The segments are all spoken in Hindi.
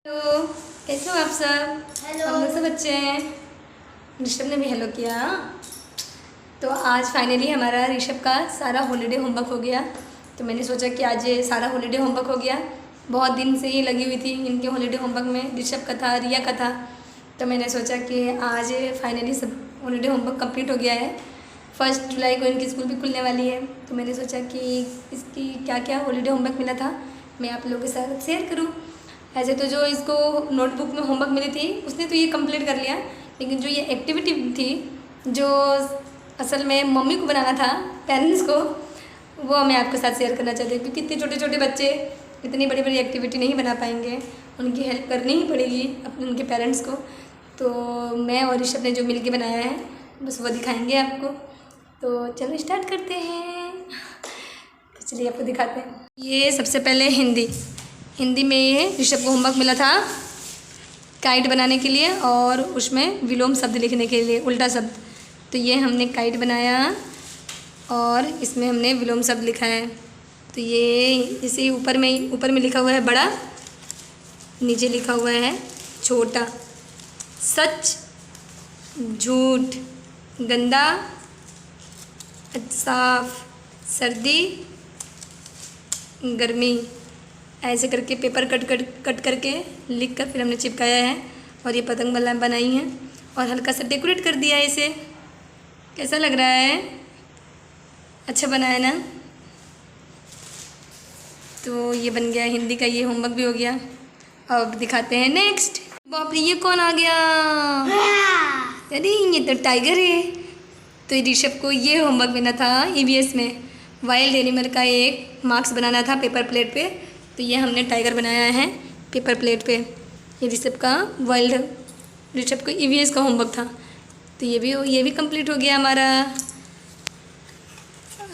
हेलो, कैसे हो आप सब? हेलो। हम लोग सब अच्छे हैं। ऋषभ ने भी हेलो किया। तो आज फाइनली हमारा ऋषभ का सारा हॉलीडे होमवर्क हो गया। तो मैंने सोचा कि आज ये सारा हॉलीडे होमवर्क हो गया। बहुत दिन से ही लगी हुई थी इनके हॉलीडे होमवर्क में, ऋषभ का था, रिया का था। तो मैंने सोचा कि आज फाइनली सब हॉलीडे होमवर्क कंप्लीट हो गया है। 1 जुलाई को इनकी स्कूल भी खुलने वाली है। तो मैंने सोचा कि इसकी क्या क्या हॉलीडे होमवर्क मिला था मैं आप लोगों के साथ शेयर करूँ। ऐसे तो जो इसको नोटबुक में होमवर्क मिली थी उसने तो ये कंप्लीट कर लिया, लेकिन जो ये एक्टिविटी थी जो असल में मम्मी को बनाना था, पेरेंट्स को, वो मैं आपके साथ शेयर करना चाहती हूँ। क्योंकि इतने छोटे छोटे बच्चे इतनी बड़ी बड़ी एक्टिविटी नहीं बना पाएंगे, उनकी हेल्प करनी ही पड़ेगी अपने उनके पेरेंट्स को। तो मैं और ऋषभ ने जो मिल के बनाया है बस वो दिखाएंगे आपको। तो चलो स्टार्ट करते हैं। तो चलिए आपको दिखाते हैं। ये सबसे पहले हिंदी में ये ऋषभ को होमवर्क मिला था काइट बनाने के लिए और उसमें विलोम शब्द लिखने के लिए, उल्टा शब्द। तो ये हमने काइट बनाया और इसमें हमने विलोम शब्द लिखा है। तो ये इसे ऊपर में लिखा हुआ है बड़ा, नीचे लिखा हुआ है छोटा। सच, झूठ, गंदा, साफ, सर्दी, गर्मी, ऐसे करके पेपर कट करके लिख कर फिर हमने चिपकाया है। और ये पतंग बनाई है और हल्का सा डेकोरेट कर दिया है इसे। कैसा लग रहा है? अच्छा बना है ना? तो ये बन गया हिंदी का, ये होमवर्क भी हो गया। अब दिखाते हैं नेक्स्ट। बाप रे, ये कौन आ गया? अरे ये तो टाइगर है। तो ऋषभ को ये होमवर्क मिला था ईवीएस में, वाइल्ड एनिमल का एक मार्क्स बनाना था पेपर प्लेट पे। तो ये हमने टाइगर बनाया है पेपर प्लेट पे। ये ऋषभ का ऋषभ को ईवीएस का होमवर्क था। तो ये भी कंप्लीट हो गया हमारा।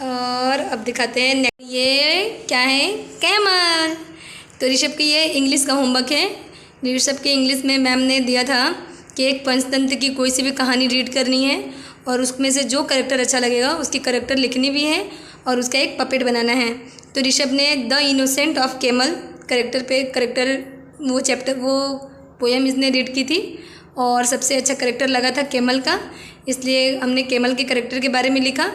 और अब दिखाते हैं ये क्या है, कैमल। तो ऋषभ की ये इंग्लिश का होमवर्क है। ऋषभ के इंग्लिश में मैम ने दिया था कि एक पंचतंत्र की कोई सी भी कहानी रीड करनी है और उसमें से जो करेक्टर अच्छा लगेगा उसकी करेक्टर लिखनी भी है और उसका एक पपेट बनाना है। तो ऋषभ ने the innocent of camel character वो पोएम इसने रीड की थी और सबसे अच्छा करेक्टर लगा था कैमल का। इसलिए हमने कैमल के करेक्टर के बारे में लिखा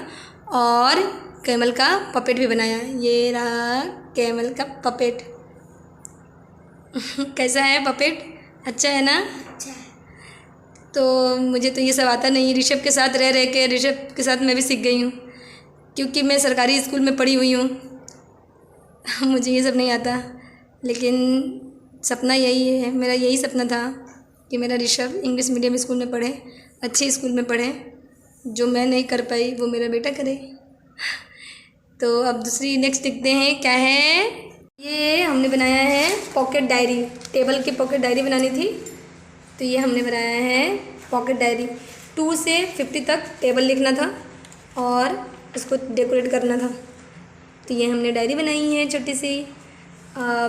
और कैमल का पपेट भी बनाया। ये रहा कैमल का पपेट। कैसा है पपेट? अच्छा है ना? अच्छा है। तो मुझे तो ये सब आता नहीं। ऋषभ के साथ रह के ऋषभ के साथ मैं भी सीख गई हूँ, क्योंकि मैं सरकारी स्कूल में पढ़ी हुई हूँ। मुझे ये सब नहीं आता, लेकिन सपना यही है, मेरा यही सपना था कि मेरा ऋषभ इंग्लिश मीडियम स्कूल में पढ़े, अच्छे स्कूल में पढ़े। जो मैं नहीं कर पाई वो मेरा बेटा करे। तो अब दूसरी नेक्स्ट देखते हैं क्या है। ये हमने बनाया है पॉकेट डायरी, टेबल की पॉकेट डायरी बनानी थी। तो ये हमने बनाया है पॉकेट डायरी। 2 से 50 तक टेबल लिखना था और उसको डेकोरेट करना था। तो ये हमने डायरी बनाई है छोटी सी।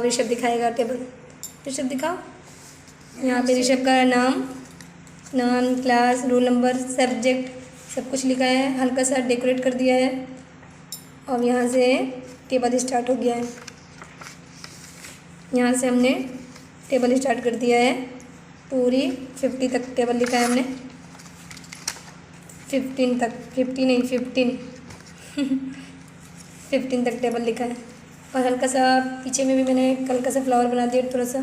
ऋषभ दिखाएगा टेबल। ऋषभ दिखाओ। यहाँ पे ऋषभ का नाम, क्लास, रोल नंबर, सब्जेक्ट सब कुछ लिखा है। हल्का सा डेकोरेट कर दिया है और यहाँ से टेबल स्टार्ट हो गया है। यहाँ से हमने टेबल स्टार्ट कर दिया है। पूरी 50 तक टेबल लिखा है हमने। 15 तक, 50 नहीं 15 15 तक टेबल लिखा है। और हल्का सा पीछे में भी मैंने हल्का सा फ्लावर बना दिया थोड़ा सा।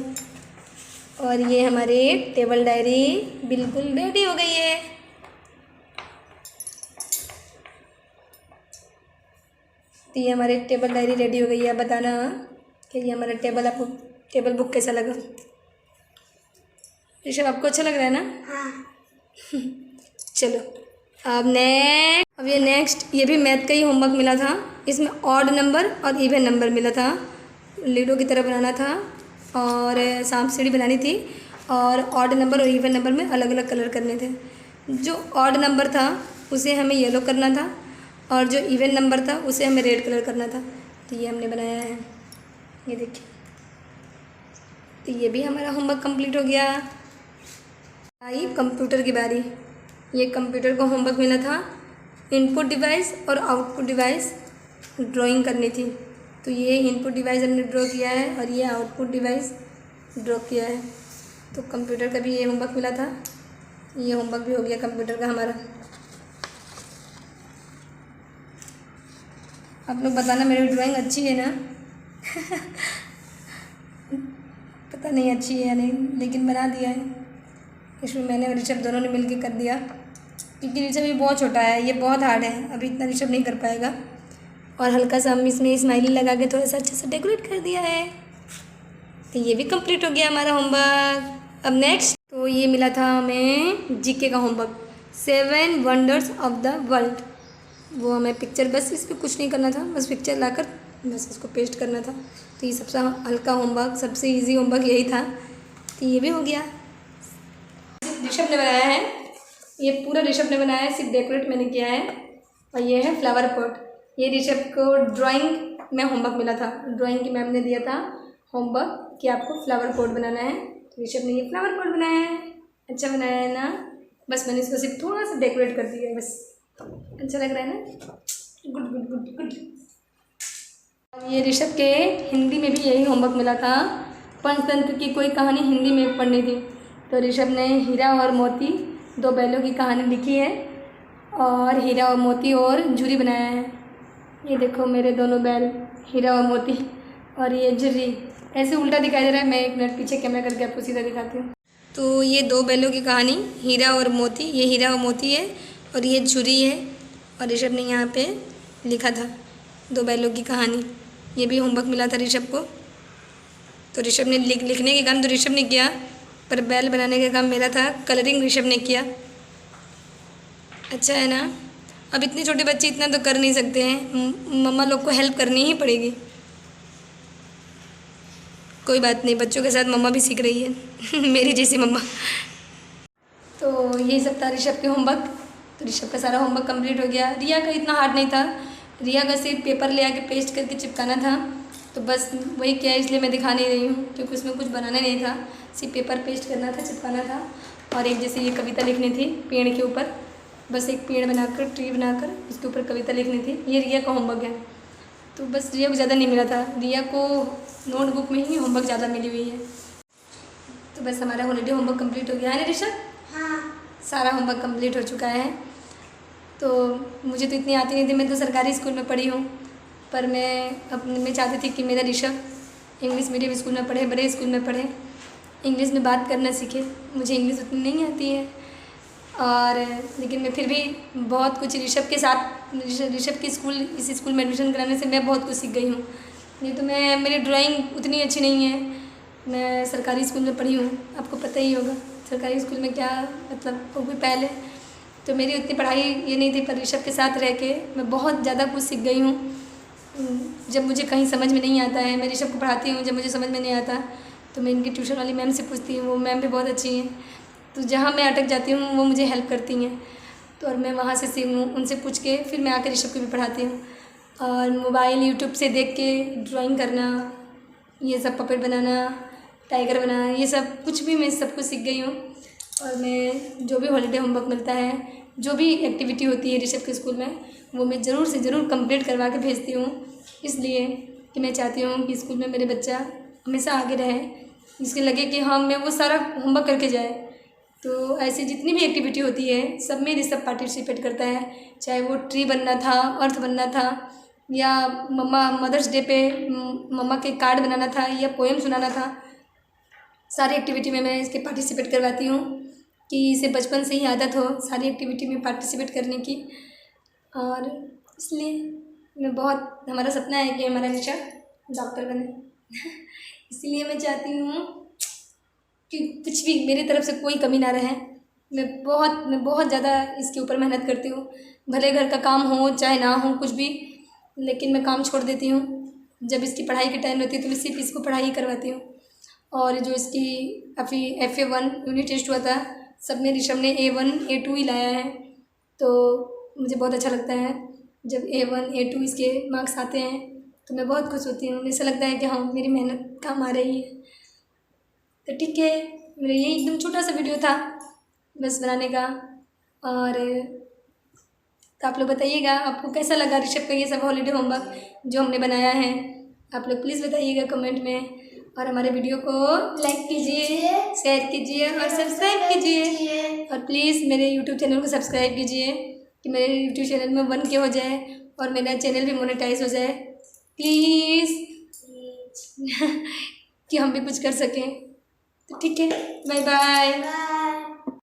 और ये हमारी टेबल डायरी बिल्कुल रेडी हो गई है। तो ये हमारी टेबल डायरी रेडी हो गई है। बताना कि ये हमारा टेबल, आपको टेबल बुक कैसा लगा? ऋषभ आपको अच्छा लग रहा है ना? हाँ। चलो अब ये नेक्स्ट, ये भी मैथ का ही होमवर्क मिला था। इसमें ऑड नंबर और इवन नंबर मिला था। लूडो की तरह बनाना था और सांप सीढ़ी बनानी थी और ऑड नंबर और इवन नंबर में अलग अलग कलर करने थे। जो ऑड नंबर था उसे हमें येलो करना था और जो इवन नंबर था उसे हमें रेड कलर करना था। तो ये हमने बनाया है, ये देखिए। तो ये भी हमारा होमवर्क कंप्लीट हो गया। आई कंप्यूटर की बारी। ये कंप्यूटर को होमवर्क मिला था, इनपुट डिवाइस और आउटपुट डिवाइस ड्राइंग करनी थी। तो ये इनपुट डिवाइस हमने ड्रॉ किया है और ये आउटपुट डिवाइस ड्रॉ किया है। तो कंप्यूटर का भी ये होमवर्क मिला था, ये होमवर्क भी हो गया कंप्यूटर का हमारा। आप लोग बताना मेरी ड्राइंग अच्छी है ना? पता नहीं अच्छी है या नहीं, लेकिन बना दिया है। इसमें मैंने और ऋषभ दोनों ने मिलकर कर दिया, क्योंकि ऋषभ ये बहुत छोटा है, ये बहुत हार्ड है, अभी इतना ऋषभ नहीं कर पाएगा। और हल्का सा हम इसमें स्माइली लगा के थोड़ा सा अच्छे से डेकोरेट कर दिया है। तो ये भी कंप्लीट हो गया हमारा होमवर्क। अब नेक्स्ट तो ये मिला था हमें जीके का homework, 7 wonders of the world. वो हमें पिक्चर, बस इस पर कुछ नहीं करना था, बस पिक्चर लाकर बस इसको पेस्ट करना था। तो ये सबसे हल्का होमवर्क, सबसे इजी होमवर्क यही था। तो ये भी हो गया। ऋषभ ने बनाया है, ये पूरा ऋषभ ने बनाया है, सिर्फ डेकोरेट मैंने किया है। और ये है फ्लावर पॉट, ये ऋषभ को ड्राइंग में होमवर्क मिला था, ड्राइंग की मैम ने दिया था होमवर्क कि आपको फ्लावर पॉट बनाना है। तो ऋषभ ने ये फ्लावर पॉट बनाया है, अच्छा बनाया है ना। बस मैंने इसको सिर्फ थोड़ा सा डेकोरेट कर दिया है, बस अच्छा लग रहा है ना। Good good good good. और ये ऋषभ के हिंदी में भी यही होमवर्क मिला था, पंचतंत्र की कोई कहानी हिंदी में पढ़नी थी। तो ऋषभ ने हीरा और मोती, 2 बैलों की कहानी लिखी है, और हीरा और मोती और झुर्री बनाया है। ये देखो मेरे दोनों बैल, हीरा और मोती, और ये झुर्री ऐसे उल्टा दिखाई दे रहा है। मैं एक मिनट पीछे कैमरा करके आपको सीधा दिखाती हूँ। तो ये 2 बैलों की कहानी, हीरा और मोती, ये हीरा और मोती है, और ये झुर्री है। और ऋषभ ने यहाँ पे लिखा था 2 बैलों की कहानी। ये भी होमवर्क मिला था ऋषभ को। तो ऋषभ ने लिखने के काम तो ऋषभ ने किया, पर बैल बनाने का काम मेरा था, कलरिंग ऋषभ ने किया। अच्छा है ना। अब इतने छोटे बच्चे इतना तो कर नहीं सकते हैं, मम्मा लोग को हेल्प करनी ही पड़ेगी। कोई बात नहीं, बच्चों के साथ मम्मा भी सीख रही है मेरी जैसी मम्मा। तो यही सब था ऋषभ के होमवर्क। तो ऋषभ का सारा होमवर्क कंप्लीट हो गया। रिया का इतना हार्ड नहीं था, रिया का सिर्फ पेपर ले आके पेस्ट करके चिपकाना था। तो बस वही किया, इसलिए मैं दिखा नहीं रही हूँ, क्योंकि उसमें कुछ बनाना नहीं था, सिर्फ पेपर पेस्ट करना था, चिपकाना था। और एक जैसे ये कविता लिखनी थी पेड़ के ऊपर, बस एक पेड़ बनाकर, ट्री बनाकर उसके ऊपर कविता लिखनी थी। ये रिया का होमवर्क है। तो बस रिया को ज़्यादा नहीं मिला था, रिया को नोटबुक में ही होमवर्क ज़्यादा मिली हुई है। तो बस हमारा हॉलीडे होमवर्क कंप्लीट हो गया है ना ऋषभ? हाँ। सारा होमवर्क कंप्लीट हो चुका है। तो मुझे तो इतनी आती नहीं थी, मैं तो सरकारी स्कूल में पढ़ी हूँ, पर मैं चाहती थी कि मेरा ऋषभ इंग्लिश मीडियम स्कूल में पढ़े, बड़े स्कूल में पढ़े, इंग्लिश में बात करना सीखे। मुझे इंग्लिश उतनी नहीं आती है, और लेकिन मैं फिर भी बहुत कुछ ऋषभ के साथ, ऋषभ के स्कूल, इस स्कूल में एडमिशन कराने से मैं बहुत कुछ सीख गई हूँ। नहीं तो मेरी ड्राइंग उतनी अच्छी नहीं है। मैं सरकारी स्कूल में पढ़ी हूँ, आपको पता ही होगा सरकारी स्कूल में क्या मतलब, वो भी पहले तो मेरी उतनी पढ़ाई ये नहीं थी, पर ऋषभ के साथ रह के मैं बहुत ज़्यादा कुछ सीख गई हूँ। जब मुझे कहीं समझ में नहीं आता है, मैं ऋषभ को पढ़ाती हूँ, जब मुझे समझ में नहीं आता तो मैं इनकी ट्यूशन वाली मैम से पूछती हूँ, वो मैम भी बहुत अच्छी हैं। तो जहाँ मैं अटक जाती हूँ वो मुझे हेल्प करती हैं, तो और मैं वहाँ से उनसे पूछ के फिर मैं आकर ऋषभ को भी पढ़ाती हूँ। और मोबाइल यूट्यूब से देख के ड्राइंग करना, ये सब पपेट बनाना, टाइगर बनाना, ये सब कुछ भी मैं सब कुछ सीख गई हूँ। और मैं जो भी हॉलीडे होमवर्क मिलता है, जो भी एक्टिविटी होती है ऋषभ के स्कूल में, वो मैं ज़रूर से ज़रूर कंप्लीट करवा के भेजती हूँ, इसलिए कि मैं चाहती हूँ कि स्कूल में मेरे बच्चा हमेशा आगे रहे, इसके लगे कि हाँ मैं वो सारा होमवर्क करके जाए। तो ऐसी जितनी भी एक्टिविटी होती है सब में ऋषभ पार्टिसिपेट करता है, चाहे वो ट्री बनना था, अर्थ बनना था, या मदर्स डे पे मम्मा के कार्ड बनाना था, या पोएम सुनाना था। सारी एक्टिविटी में मैं इसके पार्टिसिपेट करवाती हूँ कि इसे बचपन से ही आदत हो सारी एक्टिविटी में पार्टिसिपेट करने की। और इसलिए हमारा सपना है कि हमारा ऋषभ डॉक्टर बने इसीलिए मैं चाहती हूँ कि कुछ भी मेरी तरफ से कोई कमी ना रहे। मैं बहुत ज़्यादा इसके ऊपर मेहनत करती हूँ, भले घर का काम हो चाहे ना हो कुछ भी, लेकिन मैं काम छोड़ देती हूँ। जब इसकी पढ़ाई की टाइम होती है तो मैं सिर्फ इसको पढ़ाई करवाती हूँ। और जो इसकी अभी FA1 यूनिट टेस्ट हुआ था, सब में ऋषभ ने A1 A2 ही लाया है, तो मुझे बहुत अच्छा लगता है जब A1 A2 इसके मार्क्स आते हैं, तो मैं बहुत खुश होती हूँ। ऐसा लगता है कि हाँ मेरी मेहनत काम आ रही है। तो ठीक है, मेरा ये एकदम छोटा सा वीडियो था बस बनाने का। और तो आप लोग बताइएगा आपको कैसा लगा ऋषभ का ये सब हॉलीडे होमवर्क जो हमने बनाया है, आप लोग प्लीज़ बताइएगा कमेंट में। और हमारे वीडियो को लाइक कीजिए, शेयर कीजिए और सब्सक्राइब कीजिए। और प्लीज़ मेरे यूट्यूब चैनल को सब्सक्राइब कीजिए कि मेरे यूट्यूब चैनल में 1K हो जाए और मेरा चैनल भी मोनेटाइज हो जाए प्लीज़। कि हम भी कुछ कर सकें। तो ठीक है, बाय बाय।